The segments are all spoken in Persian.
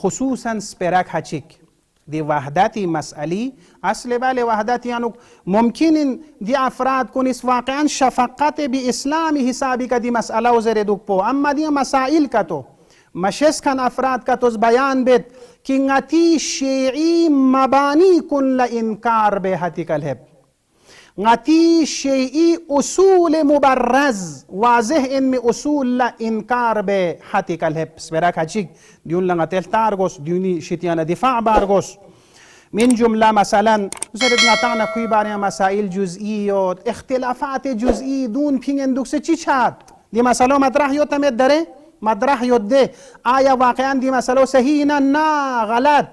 خصوصا سپرک هچیک دی وحدتی مسئلی اصل بله وحدتی یعنی ممکن دی افراد کنیس واقعا شفقت بی اسلامی حسابی که دی مسئله و زیر دوک پو اما دی مسائل که تو مشس کن افراد که توز بیان بید که نتی شیعی مبانی کن لانکار به حتی کلهب نتی شیعی اصول مبرز واضح ان اصول لانکار به حتی کلهب سپرک هچیک دیون لنگتل تارگوس دیونی شتیان دفاع بارگوس من جمله مثلا زرد نتانا کوی باری مسائل جزئی و اختلافات جزئی دون پینگن دوکسه چی چاد دی مسئله مطرح یو تمید داره مطرح یو ده آیا واقعا دی مسئله صحیح نه غلط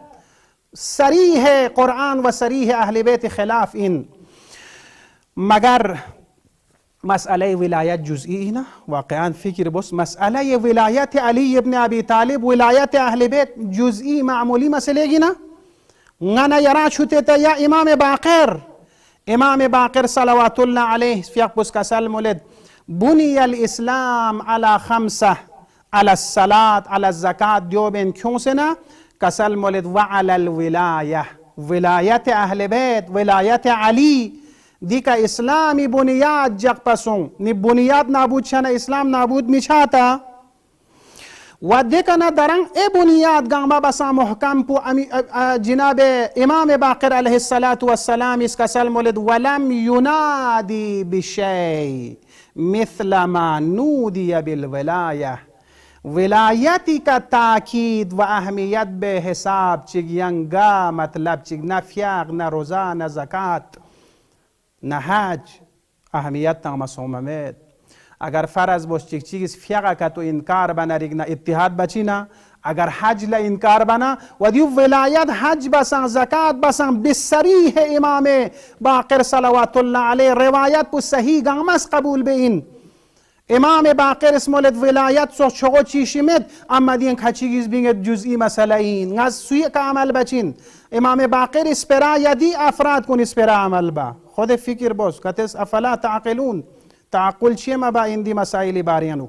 صریح قرآن و صریح اهل بیت خلاف این مگر مسئله ولایت جزئی نه واقعا فکر بس مسئله ولایت علی ابن ابی طالب ولایت اهل بیت جزئی معمولی مسئله گی نه غنا یرا شوتتا یا امام باقر صلوات الله علیه فیق بس کسل مولد بنی الاسلام على خمسه على الصلاة على الزکاة دیوبین کیوں سے نا کسل مولد وعلى الولایه ولایت اهل بیت ولایت علی دیکا اسلامی بنیاد جگ پسون نی بنیاد نابود شنا اسلام نابود میشاتا و دیکنا درنگ ای بنیاد گاما بسا محکم پو جناب امام باقر علیہ السلام اس کا سلم ولد ولم ینادی بشی مثل ما نودی بالولایہ ولایتی کا تاکید و اہمیت بے حساب چگینگا مطلب چگ نہ فیاق نہ روزہ نہ زکاة نہ حج اهمیت تا مسوممت اگر فرض باش چیز فیقه که تو انکار بنا ریگنا اتحاد بچینا اگر حج لا انکار بنا و دیو ولایت حج بسان زکات بسان بسریح امام باقر صلوات الله علیه روایت پو صحیح گامس قبول به این امام باقر اسمولد ولایت سو چگو چیشیمد اما دین کچیگیز بینگد جزئی مسئله این از سوی که عمل بچین امام باقر اسپرا یدی افراد کن اسپرا عمل با خود فکر باز کتس افلا تعقلون تعقل چیه ما با این دی مسائل باریانو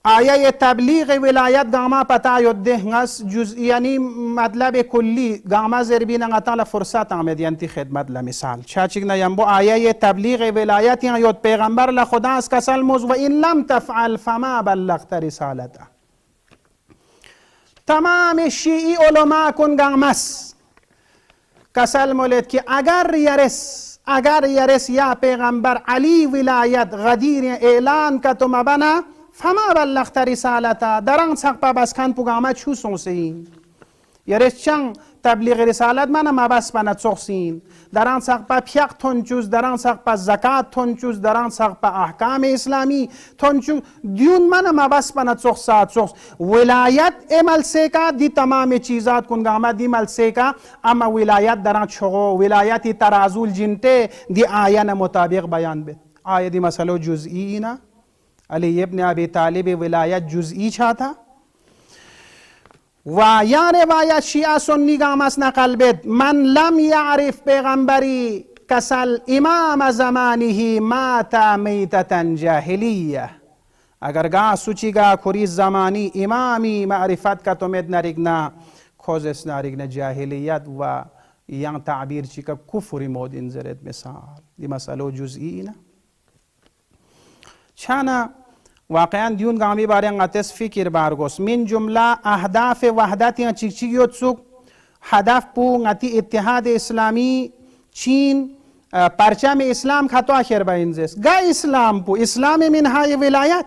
آیه تبلیغ ولایت گاما پتا یود ده نس جزئی یعنی مطلب کلی گاما زربین انگتال فرصت آمد یعنی خدمت لمثال چاچک نیام بو آیه تبلیغ ولایت یود پیغمبر لخدا اس کسل موز و این لم تفعل فما بلغت رسالته تمام شیعی علماء کن گامس کسل مولد که اگر یرس یا پیغمبر علی ولایت غدیر اعلان که تو مبنا فما بلغت رسالتا دران سقپا بس کن پوگامت چو سونسین یرس چنگ تبلیغ رسالت من مبس بنا چوخسین دران سقپا پیق تنچوز دران سقپا زکات تنچوز دران سقپا احکام اسلامی تنچوز دیون من مبس بنا چوخسات چوخس ولایت عمل سیکا دی تمام چیزات کنگامت دی مل سیکا اما ولایت دران چغو ولایتی ترازول جنتے دی آیان مطابق بیان بید آیه دی مسئلو جزئی نا علی ابن ابی طالب ولایت جزئی چاہتا و یا روایت شیعہ سنی گامس نقل بید من لم یعرف پیغمبری کسل امام زمانه ماتا میتتا جاہلیہ اگر گا سوچی گا کری زمانی امامی معرفت کا تمید نرگنا خوزس نرگنا جاہلیت و یان تعبیر چی کا کفر مود انزرد مثال دی مسئلو جزئی نا چانا واقعا دیون گامی بارے انگتس فکر بارگوس من جمله اهداف وحدتی چیک سوک هدف پو نتی اتحاد اسلامی چین پرچم اسلام خطو آخر با انزیس گا اسلام پو اسلام منهای ولایت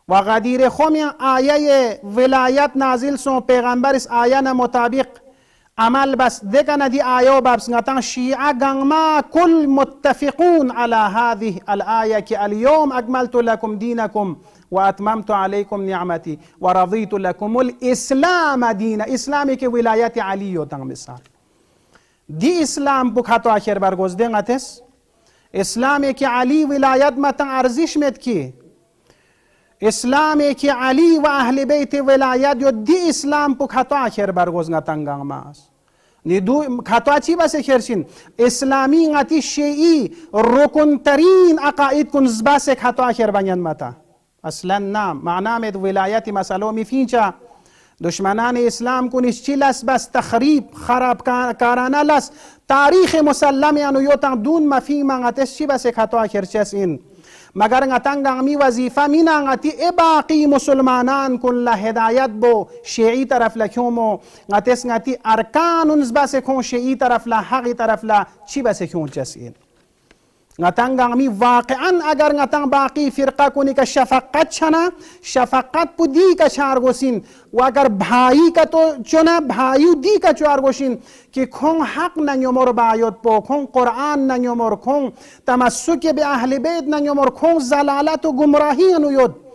و غدیر خومی آیه ولایت نازل سو پیغمبر اس آیه مطابق عمل بس دیکن دی آیو بابس نتان شیعہ گنگما کل متفقون على هذه الآية کہ اليوم اکملت لكم دینکم و اتممت علیکم نعمتی و رضیت لكم الاسلام دین اسلامی کے ولایت علی ہوتا مثال دی اسلام بکھاتو آخر برگوز دیں گتس اسلامی کے علی ولایت متن ارزش مت کی اسلامی که علی و اهل بیت ولایت یو دی اسلام پو خطا آخر برگوز نتنگان ماست نیدو خطا چی بس خرشین اسلامی نتی شیعی رکن ترین عقاید کن زباس خطا آخر بنین متا اصلا نام معنام ولایت مسئلو میفینچا دشمنان اسلام کنیش چی لس بس تخریب خراب کارانه لس تاریخ مسلم یعنی یوتا دون مفهیم انگتش چی بس خطا کرچس این مگر انگتنگ امی وظیفه مین انگتی ای باقی مسلمانان کن لهدایت بو شیعی طرف لکیومو انگتس انگتی ارکان انز بس کن شیعی طرف لحقی طرف ل چی بس کن چس این انگتنگ امی واقعا اگر انگتنگ باقی فرقه کنی که شفقت چنا شفقت پو دی که چارگوسین و اگر بھائی کا تو چنا بھائیو دی کا چارگوشین که کن حق ننیومر بایوت پو کن قرآن ننیومر کن تمسک به اهل بیت ننیومر کن زلالت و گمراهی انوید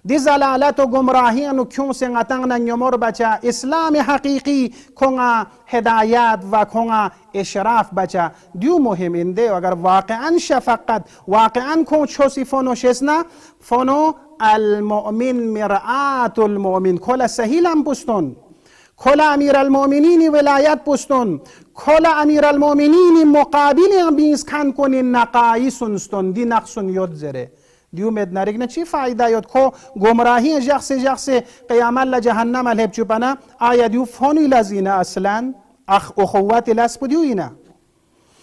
دی زلالت و گمراهی انو کیون سے انگتنگ ننیومر بچا اسلام حقیقی کن هدایت و کن اشراف بچا دیو مهم انده اگر واقعا شفقت واقعا کن چوسی فونو شسنا فونو المؤمن مرآت المؤمن کل سهیل هم پستون کل امیر المؤمنین ولایت پستون کل امیر المؤمنین مقابل هم بیز کن کنین نقایسونستون دی نقصون یاد زره دیو مد نرگنه چی فایده یاد کو گمراهی جخص قیام الله جهنم الهب چوبنا آیا دیو فونی لزینه اصلا اخوات لسب دیو اینا